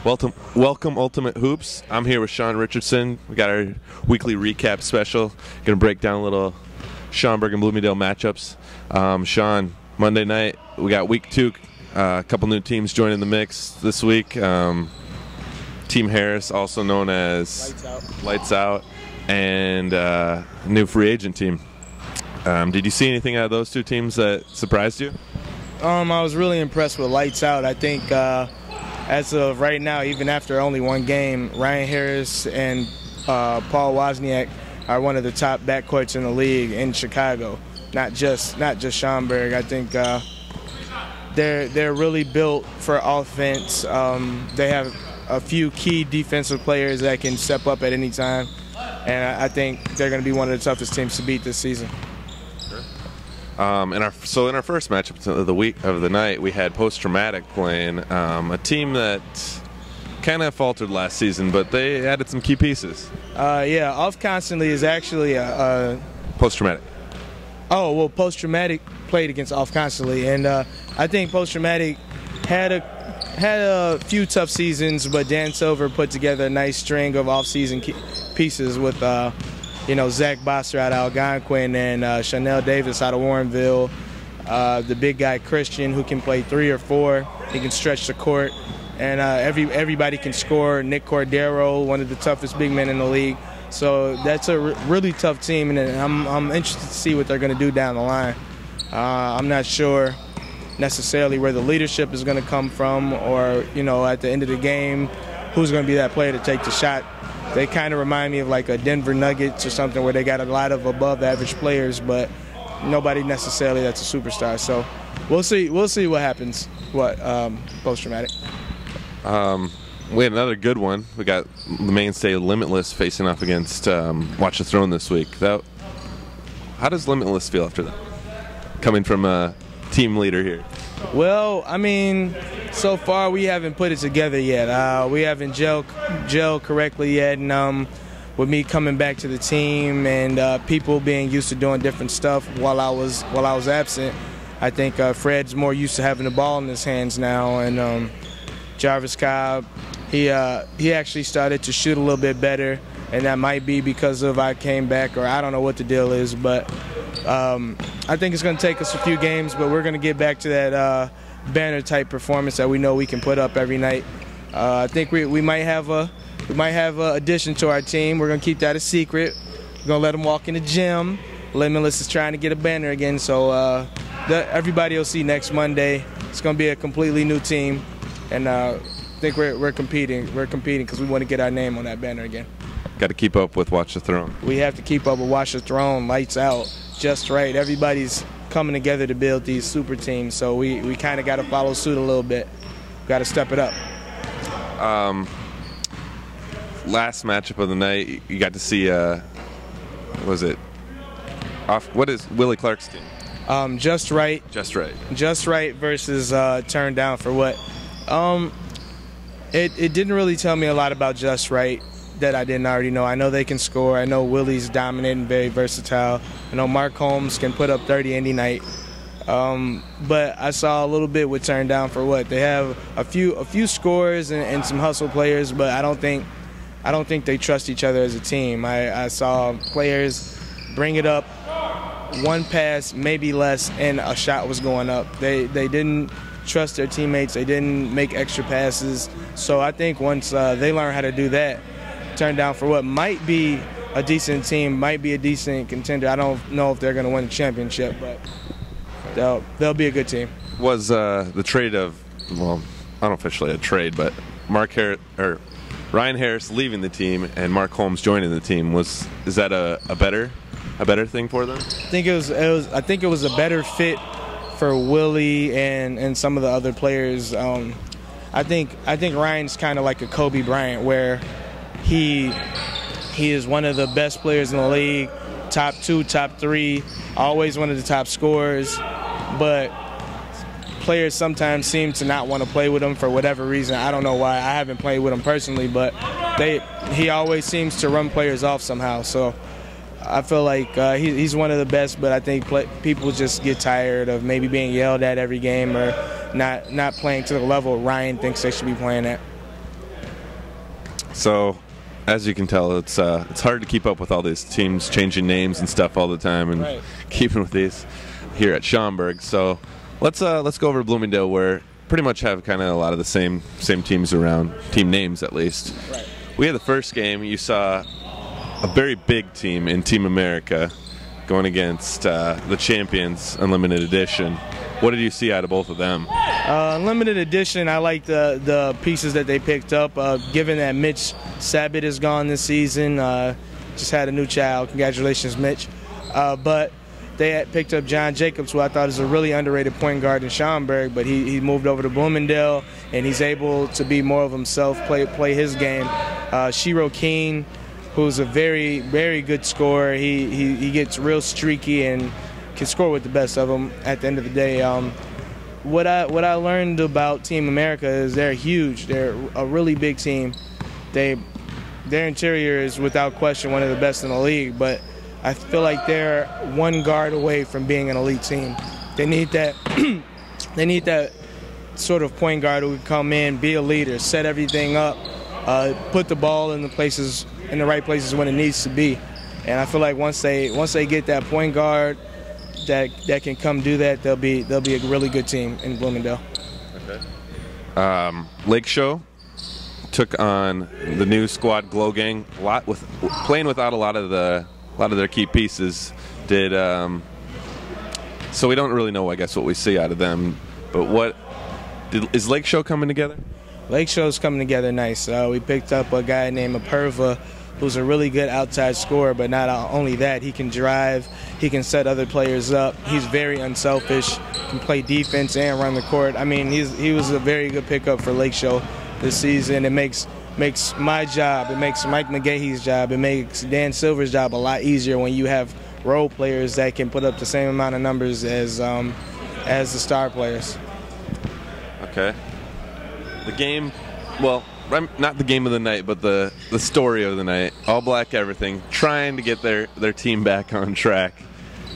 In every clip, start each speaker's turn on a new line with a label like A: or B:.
A: Welcome, Ultimate Hoops. I'm here with Sean Richardson. We got our weekly recap special. Going to break down a little Schaumburg and Bloomingdale matchups. Sean, Monday night, we got week 2. A couple new teams joining the mix this week. Team Harris, also known as Lights Out, and new free agent team. Did you see anything out of those two teams that surprised you?
B: I was really impressed with Lights Out. I think as of right now, even after only one game, Ryan Harris and Paul Wozniak are one of the top backcourts in the league in Chicago. Not just Schaumburg. I think they're really built for offense. They have a few key defensive players that can step up at any time, and I think they're going to be one of the toughest teams to beat this season.
A: In our first matchup of the night, we had Post Traumatic playing a team that kind of faltered last season, but they added some key pieces.
B: Yeah, Off Constantly is actually
A: Post Traumatic.
B: Oh well, Post Traumatic played against Off Constantly, and I think Post Traumatic had a few tough seasons, but Dan Silver put together a nice string of off-season pieces with Zach Bosser out of Algonquin and Chanel Davis out of Warrenville. The big guy Christian, who can play 3 or 4. He can stretch the court, and everybody can score. Nick Cordero, one of the toughest big men in the league. So that's a really tough team, and I'm interested to see what they're going to do down the line. I'm not sure necessarily where the leadership is going to come from, or at the end of the game, who's going to be that player to take the shot. They kind of remind me of like a Denver Nuggets or something, where they got a lot of above-average players, but nobody necessarily that's a superstar. So we'll see what happens. Post-traumatic.
A: We had another good one. We got the mainstay Limitless facing off against Watch the Throne this week. How does Limitless feel after that, coming from a team leader here?
B: Well, I mean, so far we haven't put it together yet. We haven't gelled correctly yet, and with me coming back to the team and people being used to doing different stuff while I was absent, I think Fred's more used to having the ball in his hands now, and Jarvis Cobb, he actually started to shoot a little bit better, and that might be because of I came back, or I don't know what the deal is, but I think it's going to take us a few games, but we're going to get back to that banner-type performance that we know we can put up every night. I think we might have a addition to our team. We're going to keep that a secret. We're going to let them walk in the gym. Limitless is trying to get a banner again, so everybody will see next Monday. It's going to be a completely new team, and I think we're competing. We're competing because we want to get our name on that banner again.
A: Got to keep up with Watch the Throne.
B: We have to keep up with Watch the Throne, Lights Out, Just Right. Everybody's coming together to build these super teams, so we kind of got to follow suit a little bit. Got to step it up.
A: Last matchup of the night, you got to see what is Willie Clark's team?
B: Just Right.
A: Just Right.
B: Just Right versus Turned Down for What? It didn't really tell me a lot about Just Right that I didn't already know. I know they can score. I know Willie's dominant and very versatile. I know Mark Holmes can put up 30 any night. But I saw a little bit with Turned Down for What. They have a few scores and some hustle players, but I don't think they trust each other as a team. I saw players bring it up, one pass, maybe less, and a shot was going up. They didn't trust their teammates. They didn't make extra passes. So I think once they learn how to do that, Turned Down for What might be a decent team, might be a decent contender. I don't know if they're going to win the championship, but they'll be a good team.
A: Was the trade of, well, unofficially a trade, but Ryan Harris leaving the team and Mark Holmes joining the team, is that a better thing for them?
B: I think it was a better fit for Willie and some of the other players. I think Ryan's kind of like a Kobe Bryant, where he is one of the best players in the league, top 2, top 3, always one of the top scorers, but players sometimes seem to not want to play with him for whatever reason. I don't know why. I haven't played with him personally, but he always seems to run players off somehow. So I feel like he's one of the best, but I think people just get tired of maybe being yelled at every game or not playing to the level Ryan thinks they should be playing at.
A: So, as you can tell, it's hard to keep up with all these teams changing names and stuff all the time, and
B: Right.
A: keeping with these here at Schaumburg. So, let's go over to Bloomingdale, where pretty much have kind of a lot of the same teams around, team names at least.
B: Right.
A: We had the first game. You saw a very big team in Team America going against the champions, Unlimited Edition. What did you see out of both of them?
B: Limited edition, I like the pieces that they picked up. Given that Mitch Sabat is gone this season, just had a new child. Congratulations, Mitch. But they had picked up John Jacobs, who I thought is a really underrated point guard in Schaumburg, but he moved over to Bloomingdale, and he's able to be more of himself, play his game. Shiro Keene, who's a very, very good scorer. He gets real streaky and can score with the best of them at the end of the day. What I learned about Team America is they're huge. They're a really big team. Their interior is without question one of the best in the league, but I feel like they're one guard away from being an elite team. They need that they need that sort of point guard who can come in, be a leader, set everything up, put the ball in the right places when it needs to be. And I feel like once they get that point guard that can come do that, they'll be a really good team in Bloomingdale.
A: Okay. Lake Show took on the new squad Glow Gang, playing without a lot of their key pieces. So we don't really know, I guess, what we see out of them. But is Lake Show coming together?
B: Lake Show's coming together nice. We picked up a guy named Apurva, who's a really good outside scorer, but not only that, he can drive, he can set other players up, he's very unselfish, can play defense and run the court. I mean, he was a very good pickup for Lake Show this season. It makes my job, it makes Mike McGahee's job, it makes Dan Silver's job a lot easier when you have role players that can put up the same amount of numbers as the star players.
A: Okay. The game, well, not the game of the night, but the story of the night. All Black Everything, trying to get their team back on track.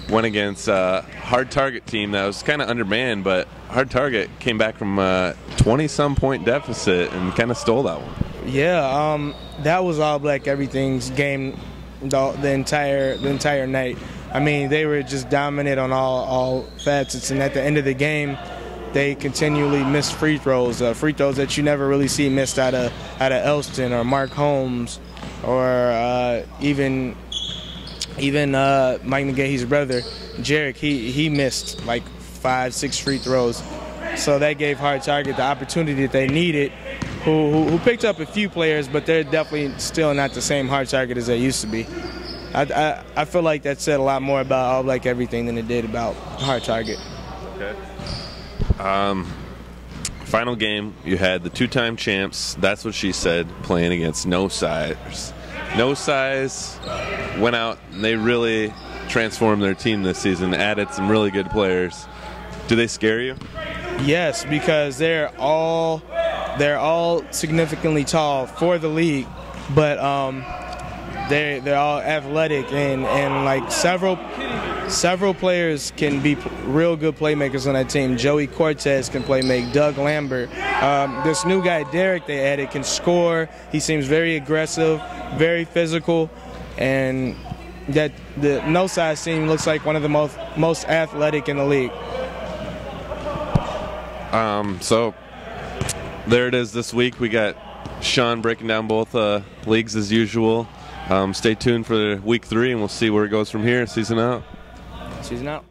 A: Went against a Hard Target team that was kind of undermanned, but Hard Target came back from a 20-some point deficit and kind of stole that one.
B: Yeah, that was All Black Everything's game the entire night. I mean, they were just dominant on all facets, and at the end of the game, they continually missed free throws that you never really see missed out of Elston or Mark Holmes or even Mike McGahee's brother, Jarek. He missed like 5-6 free throws. So that gave Hard Target the opportunity that they needed, who picked up a few players, but they're definitely still not the same Hard Target as they used to be. I feel like that said a lot more about All Black Everything than it did about Hard Target.
A: Okay. Final game, you had the two-time champs, That's What She Said, playing against No Size. No Size went out and they really transformed their team this season, added some really good players. Do they scare you?
B: Yes, because they're all significantly tall for the league, but they're all athletic and like several players can be real good playmakers on that team. Joey Cortez can make. Doug Lambert. This new guy Derek they added can score. He seems very aggressive, very physical, and that the No Size team looks like one of the most athletic in the league.
A: So there it is this week. We got Sean breaking down both leagues as usual. Stay tuned for week 3, and we'll see where it goes from here. Season out.
B: Season out.